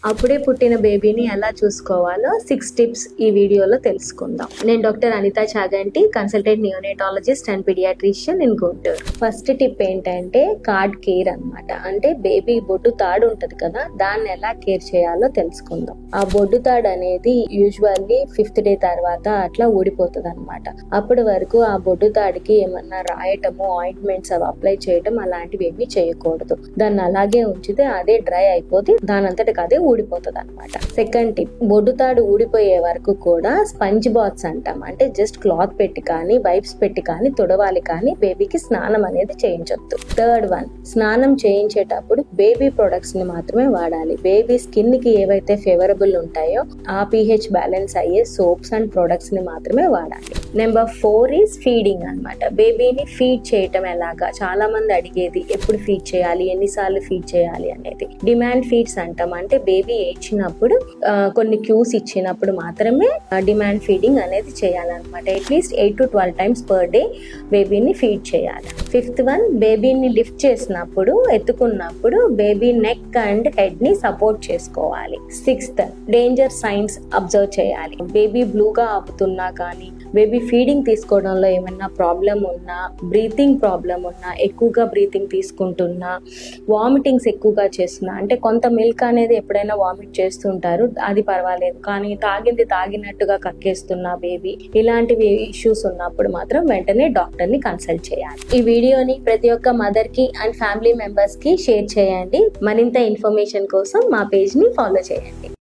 అప్పుడే పుట్టిన బేబీని ఎలా చూసుకోవాలో 6 టిప్స్ ఈ వీడియోలో తెలుసుకుందాం. నేను doctor Anitha Chaganti, consultant neonatologist and paediatrician in Guntur. First tip ఏంటంటే కార్డ్ కేర్ అన్నమాట. అంటే బేబీ బొడ్డు తాడు ఉంటది కదా, దాన్ని ఎలా కేర్ చేయాలో తెలుసుకుందాం. ఆ బొడ్డు తాడు అనేది యూజువల్లీ 5th డే తర్వాత అట్లా ఊడిపోతుంది అనమాట. అప్పటి వరకు ఆ బొడ్డు తాడికి ఏమన్నా రాయటము, ఆయింట్మెంట్స్ అవి అప్లై చేయటం అలాంటివి ఏమీ చేయకూడదు. దాన్ని అలాగే ఉంచితే అదే డ్రై అయిపోతే దానంతటికి అదే ఊడిపోతుంది అనమాట. సెకండ్ టిప్, బొడ్డు తాడు ఊడిపోయే వరకు కూడా స్పంజ్ బాత్స్ అంటాం. అంటే జస్ట్ క్లాత్ పెట్టి కానీ వైప్స్ పెట్టి కానీ తుడవాలి, కానీ బేబీకి స్నానం అనేది చేయించొద్దు. థర్డ్ వన్, స్నానం చేయించేటప్పుడు బేబీ ప్రొడక్ట్స్ ని మాత్రమే వాడాలి. బేబీ స్కిన్ కి ఏవైతే ఫేవరబుల్ ఉంటాయో ఆ pH బ్యాలెన్స్ అయ్యే సోప్స్ అండ్ ప్రొడక్ట్స్ ని మాత్రమే వాడాలి. నెంబర్ 4 ఈజ్ ఫీడింగ్ అన్నమాట. బేబీని ఫీడ్ చేయటం ఎలాగా, చాలా మంది అడిగేది ఎప్పుడు ఫీడ్ చేయాలి, ఎన్నిసార్లు ఫీడ్ చేయాలి అనేది. డిమాండ్ ఫీడ్స్ అంటాం. అంటే బేబీ ఏడ్చినప్పుడు కొన్ని క్యూస్ ఇచ్చినప్పుడు మాత్రమే డిమాండ్ ఫీడింగ్ అనేది చేయాలన్నమాట. At least 8 to 12 times per day బేబీని ఫీడ్ చేయాలి. ఫిఫ్త్ వన్, బేబీని లిఫ్ట్ చేసినప్పుడు, ఎత్తుకున్నప్పుడు బేబీ నెక్ అండ్ హెడ్ ని సపోర్ట్ చేసుకోవాలి. సిక్స్త్, డేంజర్ సైన్స్ అబ్జర్వ్ చేయాలి. బేబీ బ్లూగా ఆపుతున్నా కానీ, బేబీ ఫీడింగ్ తీసుకోవడంలో ఏమన్నా ప్రాబ్లం ఉన్నా, బ్రీతింగ్ ప్రాబ్లం ఉన్నా, ఎక్కువగా బ్రీతింగ్ తీసుకుంటున్నా, వామిటింగ్స్ ఎక్కువగా చేస్తున్నా, అంటే కొంత మిల్క్ అనేది ఎప్పుడైనా వామిట్ చేస్తుంటారు, అది పర్వాలేదు. కానీ తాగింది తాగినట్టుగా కక్కేస్తున్నా బేబీ, ఇలాంటివి ఇష్యూస్ ఉన్నప్పుడు మాత్రం వెంటనే డాక్టర్ ని కన్సల్ట్ చేయాలి. ఈ వీడియోని ప్రతి ఒక్క మదర్ కి అండ్ ఫ్యామిలీ మెంబర్స్ కి షేర్ చేయండి. మరింత ఇన్ఫర్మేషన్ కోసం మా పేజ్ ని ఫాలో చేయండి.